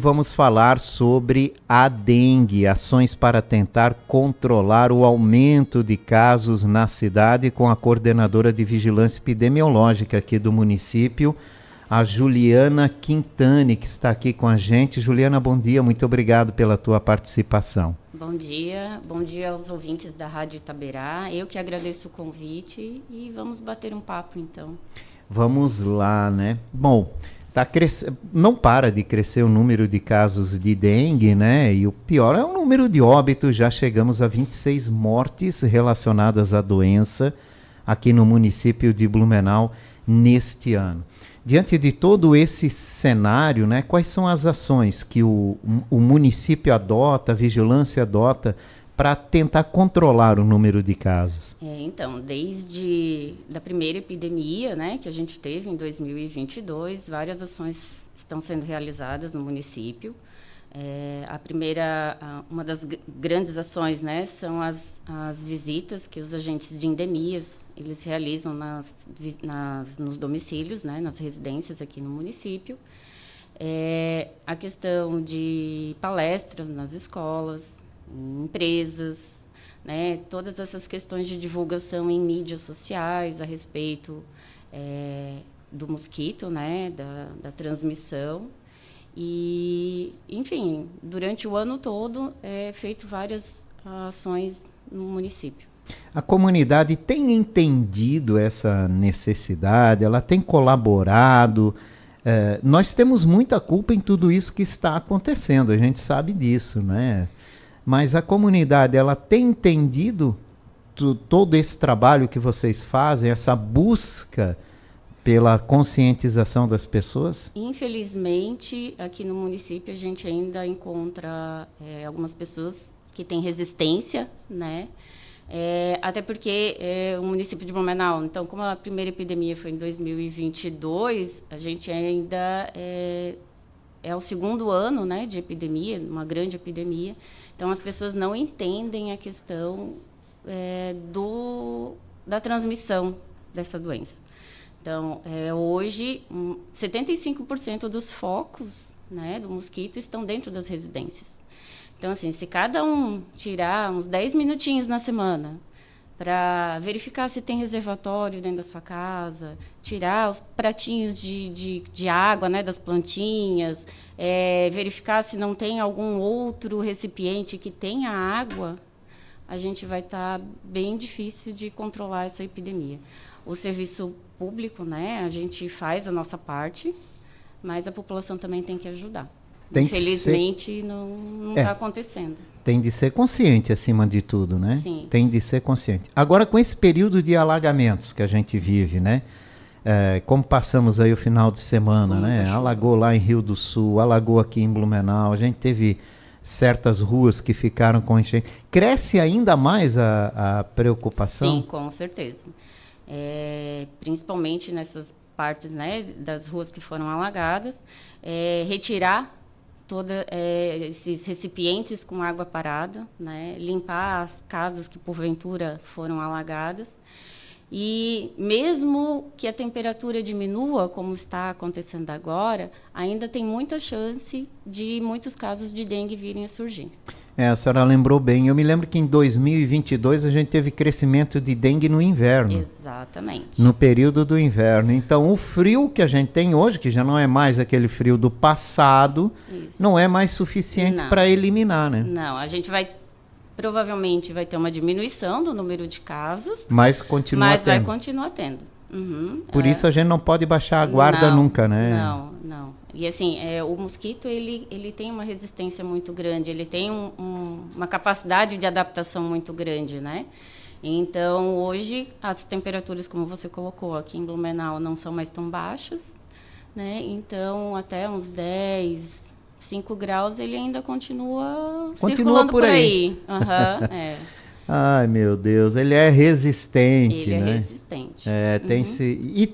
Vamos falar sobre a dengue, ações para tentar controlar o aumento de casos na cidade, com a coordenadora de vigilância epidemiológica aqui do município, a Juliana Quintani, que está aqui com a gente. Juliana, bom dia, muito obrigado pela tua participação. Bom dia aos ouvintes da Rádio Itaberá. Eu que agradeço o convite e vamos bater um papo então. Vamos lá, né? Bom, não para de crescer o número de casos de dengue, né? E o pior é o número de óbitos. Já chegamos a 26 mortes relacionadas à doença aqui no município de Blumenau neste ano. Diante de todo esse cenário, né, quais são as ações que o município adota, a vigilância adota, para tentar controlar o número de casos? Então, desde a primeira epidemia, né, que a gente teve em 2022, várias ações estão sendo realizadas no município. Uma das grandes ações, né, são as visitas que os agentes de endemias eles realizam nos domicílios, né, nas residências aqui no município. A questão de palestras nas escolas, em empresas, né, todas essas questões de divulgação em mídias sociais a respeito do mosquito, né, da transmissão. E, enfim, durante o ano todo é feito várias ações no município. A comunidade tem entendido essa necessidade, ela tem colaborado. Nós temos muita culpa em tudo isso que está acontecendo, a gente sabe disso, né? Mas a comunidade, ela tem entendido todo esse trabalho que vocês fazem, essa busca pela conscientização das pessoas? Infelizmente, aqui no município, a gente ainda encontra algumas pessoas que têm resistência, né? Até porque o município de Blumenau, então, como a primeira epidemia foi em 2022, a gente ainda é o segundo ano, né, de epidemia, uma grande epidemia. Então, as pessoas não entendem a questão da transmissão dessa doença. Então, hoje, 75% dos focos, né, do mosquito estão dentro das residências. Então, assim, se cada um tirar uns 10 minutinhos na semana para verificar se tem reservatório dentro da sua casa, tirar os pratinhos de água, né, das plantinhas, verificar se não tem algum outro recipiente que tenha água, a gente vai estar bem difícil de controlar essa epidemia. O serviço público, né, a gente faz a nossa parte, mas a população também tem que ajudar. Infelizmente, não está acontecendo. Tem de ser consciente, acima de tudo, né? Sim. Tem de ser consciente. Agora, com esse período de alagamentos que a gente vive, né? Como passamos aí o final de semana, né? Alagou lá em Rio do Sul, alagou aqui em Blumenau, a gente teve certas ruas que ficaram com enchente. Cresce ainda mais a preocupação? Sim, com certeza. Principalmente nessas partes, né, das ruas que foram alagadas, retirar todos esses recipientes com água parada, né, limpar as casas que porventura foram alagadas. E mesmo que a temperatura diminua, como está acontecendo agora, ainda tem muita chance de muitos casos de dengue virem a surgir. A senhora lembrou bem. Eu me lembro que em 2022 a gente teve crescimento de dengue no inverno. Exatamente. No período do inverno. Então, o frio que a gente tem hoje, que já não é mais aquele frio do passado, não é mais suficiente para eliminar, né? Não, a gente provavelmente vai ter uma diminuição do número de casos. Mas vai continuar tendo. Uhum, Por isso a gente não pode baixar a guarda nunca, né? Não. E assim, o mosquito, ele tem uma resistência muito grande, ele tem uma capacidade de adaptação muito grande, né? Então, hoje, as temperaturas, como você colocou, aqui em Blumenau não são mais tão baixas, né? Então, até uns 5 graus, ele ainda continua circulando por aí. Uhum, Ai, meu Deus, ele é resistente, né? Ele é resistente.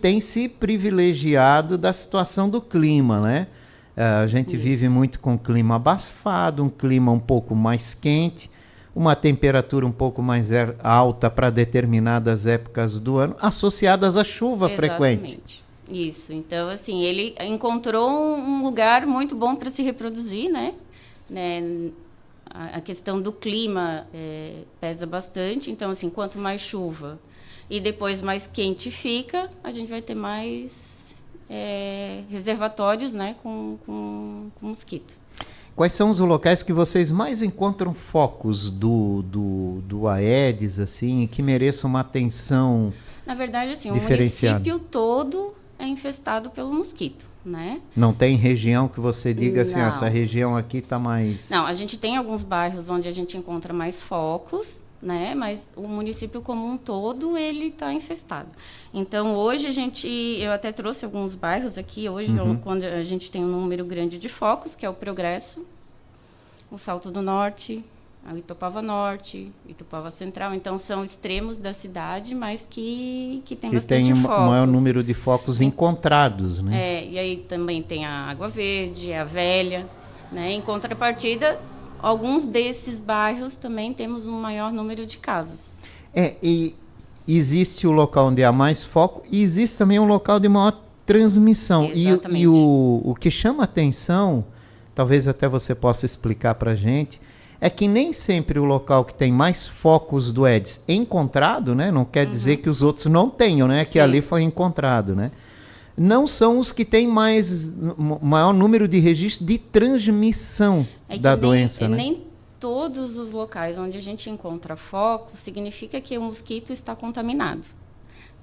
Tem se privilegiado da situação do clima, né? A gente vive muito com clima abafado, um clima um pouco mais quente, uma temperatura um pouco mais alta para determinadas épocas do ano, associadas à chuva frequente. Isso. Então, assim, ele encontrou um lugar muito bom para se reproduzir, né? A questão do clima pesa bastante. Então, assim, quanto mais chuva e depois mais quente fica, a gente vai ter mais reservatórios, né, com mosquito. Quais são os locais que vocês mais encontram focos do Aedes, assim, que mereçam uma atenção Na verdade, assim, o diferenciada? município todo é infestado pelo mosquito, né? Não tem região que você diga assim, Não. essa região aqui está mais... Não, a gente tem alguns bairros onde a gente encontra mais focos, né? Mas o município como um todo, ele está infestado. Então, hoje eu até trouxe alguns bairros aqui, hoje, quando a gente tem um número grande de focos, que é o Progresso, o Salto do Norte, a Itupava Norte, Itupava Central. Então, são extremos da cidade, mas que tem que bastante tem o focos. maior número de focos encontrados, né? E aí também tem a Água Verde, a Velha, né? Em contrapartida, alguns desses bairros também temos um maior número de casos. E existe o local onde há mais foco e existe também um local de maior transmissão. Exatamente. E o que chama atenção, talvez até você possa explicar para a gente, é que nem sempre o local que tem mais focos do Aedes encontrado, né? Não quer dizer que os outros não tenham, né? Sim. Que ali foi encontrado, né? Não são os que têm maior número de registro de transmissão da doença, né? Nem todos os locais onde a gente encontra focos significa que o mosquito está contaminado,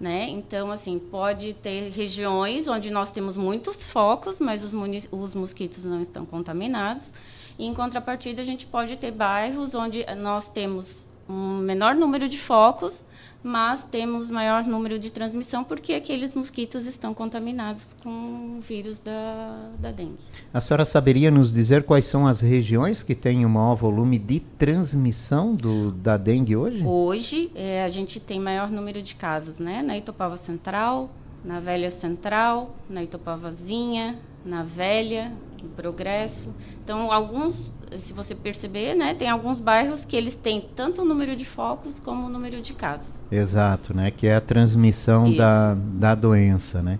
né? Então, assim, pode ter regiões onde nós temos muitos focos, mas os mosquitos não estão contaminados. E, em contrapartida, a gente pode ter bairros onde nós temos um menor número de focos, mas temos maior número de transmissão porque aqueles mosquitos estão contaminados com o vírus da dengue. A senhora saberia nos dizer quais são as regiões que têm o maior volume de transmissão da dengue hoje? Hoje, a gente tem maior número de casos, né? Na Itupava Central, na Velha Central, na Itupavazinha, na Velha, no Progresso. Então, alguns, se você perceber, né, tem alguns bairros que eles têm tanto o número de focos como o número de casos. Exato, né? Que é a transmissão da doença, né?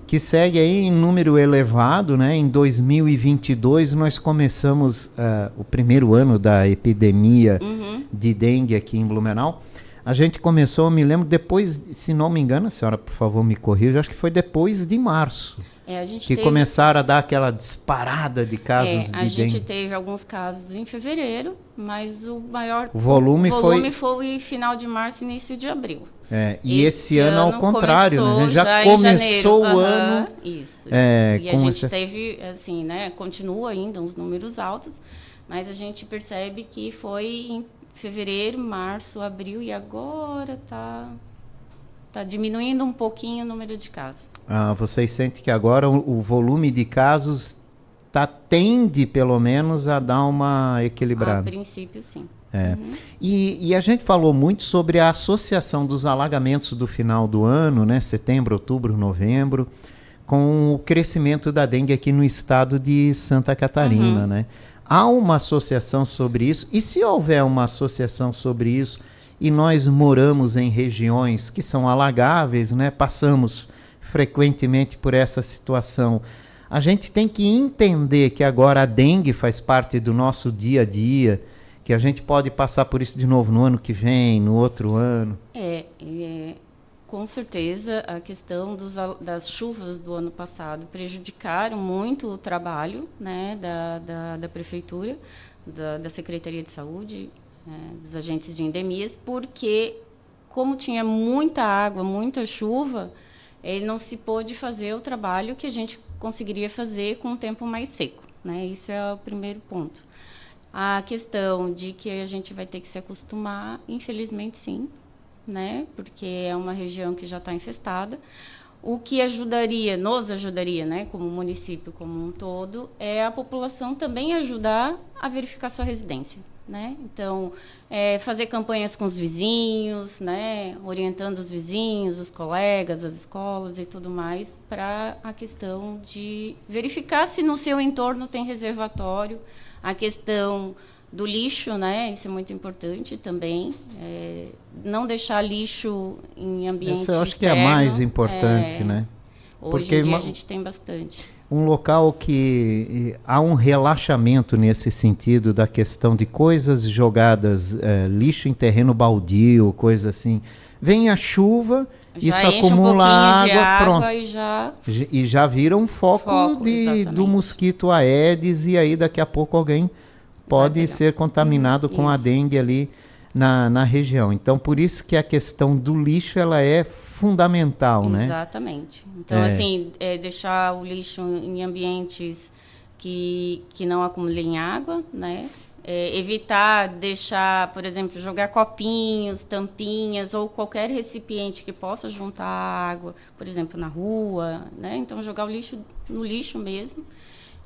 Que segue aí em número elevado, né? Em 2022 nós começamos o primeiro ano da epidemia de dengue aqui em Blumenau. A gente começou, eu me lembro, depois, se não me engano, a senhora, por favor, me corrija, acho que foi depois de março. Que começaram a dar aquela disparada de casos de dengue. A gente teve alguns casos em fevereiro, mas o volume foi final de março, início de abril. E esse ano ao contrário, né? A gente já começou o ano. Isso. E a gente teve, assim, né? Continua ainda uns números altos, mas a gente percebe que foi em fevereiro, março, abril e agora está diminuindo um pouquinho o número de casos. Vocês sentem que agora o volume de casos tende, pelo menos, a dar uma equilibrada? A princípio, sim. E a gente falou muito sobre a associação dos alagamentos do final do ano, né, setembro, outubro, novembro, com o crescimento da dengue aqui no estado de Santa Catarina, né? Há uma associação sobre isso? E se houver uma associação sobre isso, e nós moramos em regiões que são alagáveis, né? Passamos frequentemente por essa situação, a gente tem que entender que agora a dengue faz parte do nosso dia a dia, que a gente pode passar por isso de novo no ano que vem, no outro ano. Com certeza a questão das chuvas do ano passado prejudicaram muito o trabalho, né, da prefeitura, da Secretaria de Saúde, dos agentes de endemias, porque como tinha muita água, muita chuva, não se pôde fazer o trabalho que a gente conseguiria fazer com um tempo mais seco, né? Isso é o primeiro ponto. A questão de que a gente vai ter que se acostumar, infelizmente sim, né? Porque é uma região que já está infestada. O que nos ajudaria, né, como município como um todo, é a população também ajudar a verificar sua residência, né? Então, fazer campanhas com os vizinhos, né, orientando os vizinhos, os colegas, as escolas e tudo mais, para a questão de verificar se no seu entorno tem reservatório, a questão do lixo, né? Isso é muito importante também. Não deixar lixo em ambiente externo. Essa eu acho que é a mais importante, né? Hoje em dia a gente tem bastante. Um local que há um relaxamento nesse sentido da questão de coisas jogadas, lixo em terreno baldio, coisa assim. Vem a chuva, Já isso enche acumula um pouquinho de água, pronto. E já vira um foco do mosquito Aedes, e aí daqui a pouco alguém pode ser contaminado com a dengue ali na região. Então, por isso que a questão do lixo ela é fundamental, né? Exatamente. Então, assim, deixar o lixo em ambientes que não acumulem água, né? Evitar deixar, por exemplo, jogar copinhos, tampinhas ou qualquer recipiente que possa juntar água, por exemplo, na rua, né? Então, jogar o lixo no lixo mesmo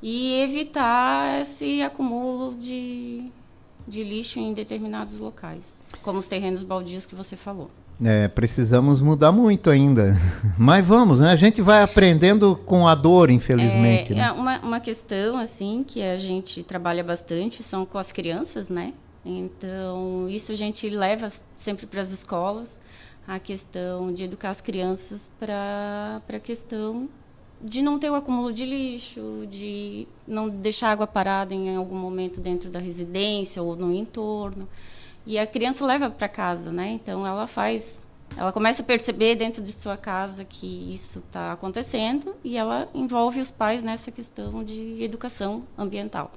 e evitar esse acúmulo de lixo em determinados locais, como os terrenos baldios que você falou. Precisamos mudar muito ainda. Mas vamos, né? A gente vai aprendendo com a dor, infelizmente. Né? Uma questão, assim, que a gente trabalha bastante são com as crianças, né? Então, isso a gente leva sempre para as escolas, a questão de educar as crianças para a questão de não ter o acúmulo de lixo, de não deixar água parada em algum momento dentro da residência ou no entorno. E a criança leva para casa, né? Então, ela começa a perceber dentro de sua casa que isso está acontecendo e ela envolve os pais nessa questão de educação ambiental.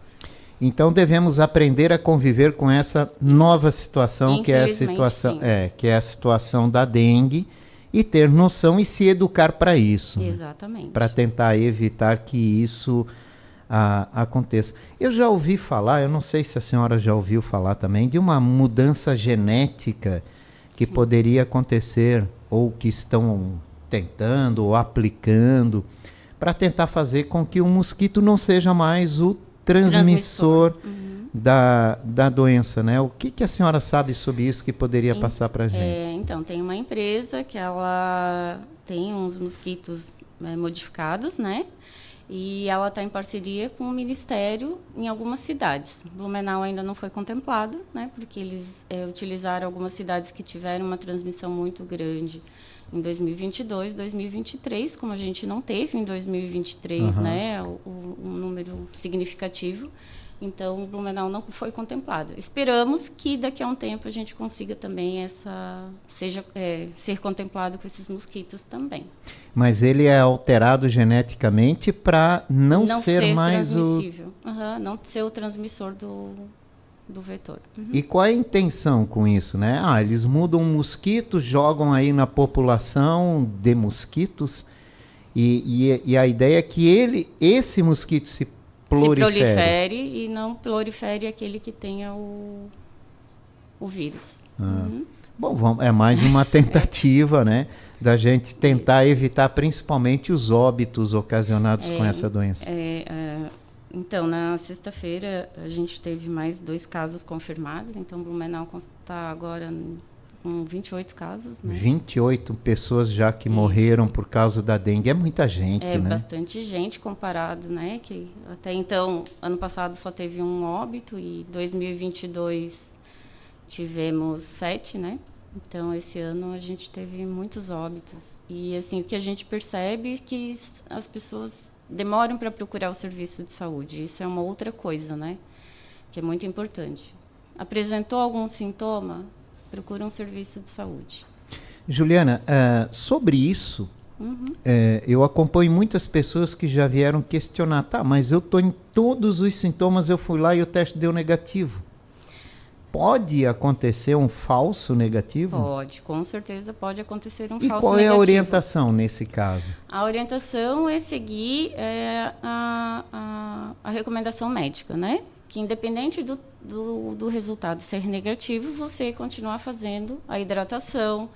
Então, devemos aprender a conviver com essa nova situação, que é a situação da dengue, e ter noção e se educar para isso. Exatamente. Né? Para tentar evitar que isso aconteça. Eu já ouvi falar, eu não sei se a senhora já ouviu falar também, de uma mudança genética que poderia acontecer, ou que estão tentando ou aplicando, para tentar fazer com que o mosquito não seja mais o transmissor da doença, né? O que a senhora sabe sobre isso que poderia passar para a gente? Então, tem uma empresa que ela tem uns mosquitos modificados, né? E ela está em parceria com o Ministério em algumas cidades. Blumenau ainda não foi contemplado, né, porque eles utilizaram algumas cidades que tiveram uma transmissão muito grande em 2022, 2023, como a gente não teve em 2023, né, um número significativo. Então, o Blumenau não foi contemplado. Esperamos que daqui a um tempo a gente consiga também ser contemplado com esses mosquitos também. Mas ele é alterado geneticamente para não ser mais transmissível. Não ser o transmissor do vetor. E qual é a intenção com isso, né? Eles mudam mosquitos, jogam aí na população de mosquitos e a ideia é que esse mosquito se prolifere e não prolifere aquele que tenha o vírus. Bom, é mais uma tentativa, né, da gente tentar evitar principalmente os óbitos ocasionados com essa doença. Então, na sexta-feira, a gente teve mais 2 casos confirmados. Então, Blumenau está agora com 28 casos. Né? 28 pessoas já que morreram por causa da dengue. É muita gente, né? É bastante gente comparado, né? Que até então, ano passado só teve um óbito e 2022 tivemos 7, né? Então, esse ano a gente teve muitos óbitos. E, assim, o que a gente percebe é que as pessoas demoram para procurar o serviço de saúde. Isso é uma outra coisa, né? Que é muito importante. Apresentou algum sintoma? Procura um serviço de saúde. Juliana, sobre isso, eu acompanho muitas pessoas que já vieram questionar. Mas eu estou em todos os sintomas, eu fui lá e o teste deu negativo. Pode acontecer um falso negativo? Pode, com certeza pode acontecer um falso negativo. E qual é a orientação nesse caso? A orientação é seguir a recomendação médica, né? Que independente do resultado ser negativo, você continuar fazendo a hidratação,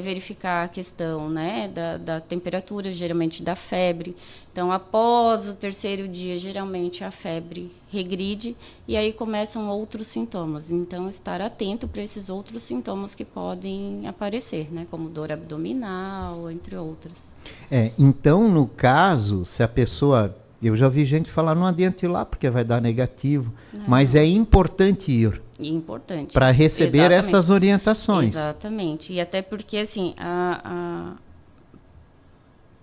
verificar a questão, né, da temperatura, geralmente da febre. Então, após o 3º dia, geralmente a febre regride e aí começam outros sintomas. Então, estar atento para esses outros sintomas que podem aparecer, né, como dor abdominal, entre outras. Então, no caso, se a pessoa... Eu já vi gente falar, não adianta ir lá porque vai dar negativo, mas é importante ir. Importante. Para receber essas orientações. Exatamente. E até porque, assim,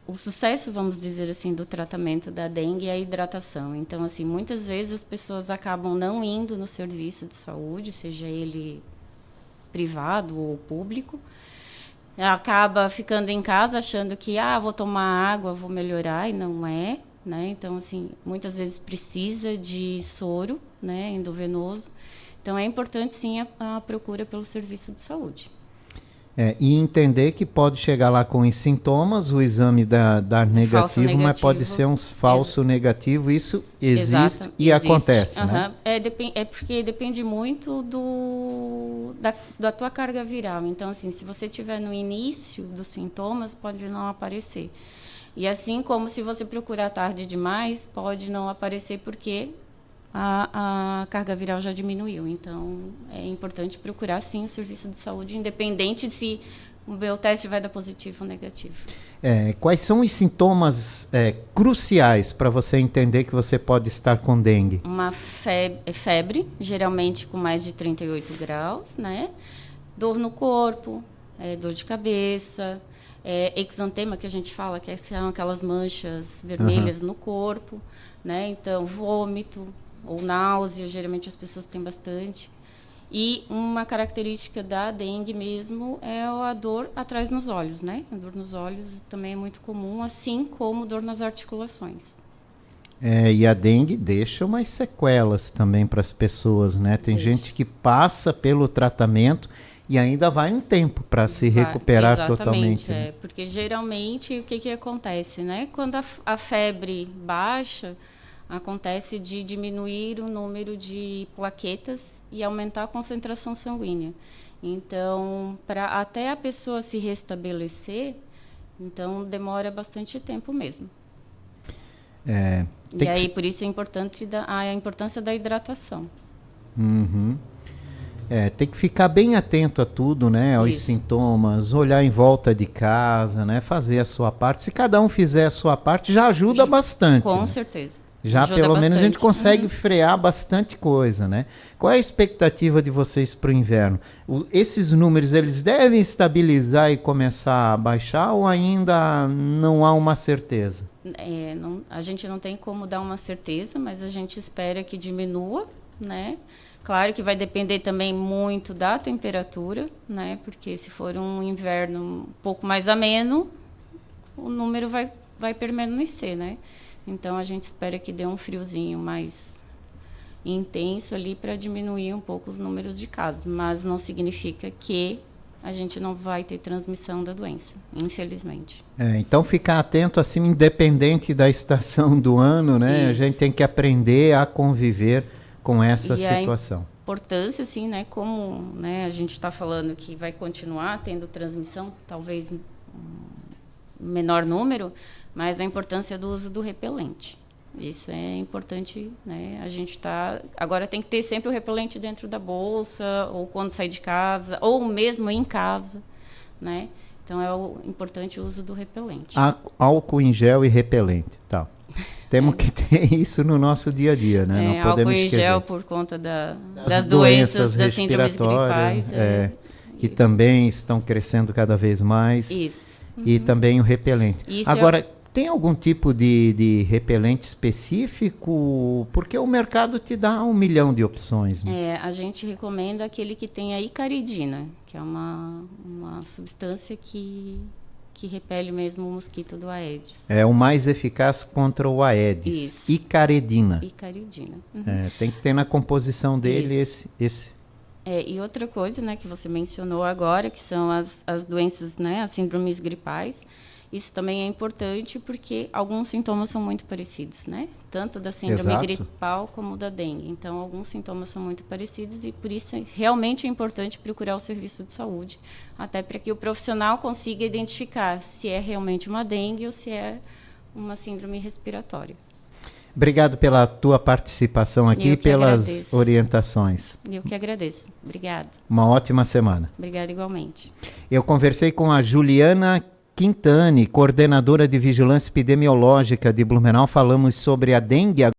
o sucesso, vamos dizer assim, do tratamento da dengue é a hidratação. Então, assim, muitas vezes as pessoas acabam não indo no serviço de saúde, seja ele privado ou público, acaba ficando em casa achando que, vou tomar água, vou melhorar, e não é, né? Então, assim, muitas vezes precisa de soro, né, endovenoso. Então, é importante, sim, a procura pelo serviço de saúde. E entender que pode chegar lá com os sintomas, o exame dar negativo, mas pode ser um falso negativo. Isso existe e acontece, né? É porque depende muito da tua carga viral. Então, assim, se você estiver no início dos sintomas, pode não aparecer. E assim como se você procurar tarde demais, pode não aparecer porque a carga viral já diminuiu. Então, é importante procurar, sim, o serviço de saúde, independente se o meu teste vai dar positivo ou negativo. Quais são os sintomas cruciais para você entender que você pode estar com dengue? Uma febre, geralmente com mais de 38 graus, né? Dor no corpo, dor de cabeça, exantema, que a gente fala, que são aquelas manchas vermelhas no corpo, né? Então, vômito ou náusea, geralmente as pessoas têm bastante. E uma característica da dengue mesmo é a dor atrás nos olhos, né? A dor nos olhos também é muito comum, assim como dor nas articulações. E a dengue deixa umas sequelas também para as pessoas, né? Tem gente que passa pelo tratamento e ainda vai um tempo para se recuperar totalmente. Né? Porque geralmente o que acontece, né? Quando a febre baixa, acontece de diminuir o número de plaquetas e aumentar a concentração sanguínea. Então, até a pessoa se restabelecer, então demora bastante tempo mesmo. E aí, por isso é importante a importância da hidratação. Uhum. Tem que ficar bem atento a tudo, né? Aos sintomas, olhar em volta de casa, né? Fazer a sua parte. Se cada um fizer a sua parte, já ajuda bastante. Com né? certeza. Já ajuda pelo menos a gente consegue frear bastante coisa, né? Qual é a expectativa de vocês para o inverno? Esses números, eles devem estabilizar e começar a baixar ou ainda não há uma certeza? A gente não tem como dar uma certeza, mas a gente espera que diminua, né? Claro que vai depender também muito da temperatura, né? Porque se for um inverno um pouco mais ameno, o número vai permanecer, né? Então, a gente espera que dê um friozinho mais intenso ali para diminuir um pouco os números de casos. Mas não significa que a gente não vai ter transmissão da doença, infelizmente. Então, ficar atento, assim, independente da estação do ano, né? Isso. A gente tem que aprender a conviver com essa situação. A importância, assim, né? Como a gente está falando que vai continuar tendo transmissão, talvez menor número, mas a importância do uso do repelente. Isso é importante, né? A gente agora tem que ter sempre o repelente dentro da bolsa, ou quando sai de casa, ou mesmo em casa, né? Então é importante o uso do repelente. Álcool em gel e repelente, tá. Temos que ter isso no nosso dia a dia, né? Não podemos esquecer. Álcool em gel por conta das doenças, das síndromes gripais. Que também estão crescendo cada vez mais. Isso. E também o repelente. Agora, tem algum tipo de repelente específico? Porque o mercado te dá 1 milhão de opções. Né? A gente recomenda aquele que tem a icaridina, que é uma substância que repele mesmo o mosquito do Aedes. É o mais eficaz contra o Aedes. Isso. Icaridina. Icaridina. Tem que ter na composição dele esse. E outra coisa, né, que você mencionou agora, que são as doenças, né, as síndromes gripais. Isso também é importante porque alguns sintomas são muito parecidos, né? Tanto da síndrome gripal como da dengue. Então, alguns sintomas são muito parecidos e, por isso, realmente é importante procurar o serviço de saúde, até para que o profissional consiga identificar se é realmente uma dengue ou se é uma síndrome respiratória. Obrigado pela tua participação aqui e pelas orientações. Eu que agradeço. Obrigada. Uma ótima semana. Obrigada igualmente. Eu conversei com a Juliana Quintani, coordenadora de Vigilância Epidemiológica de Blumenau. Falamos sobre a dengue.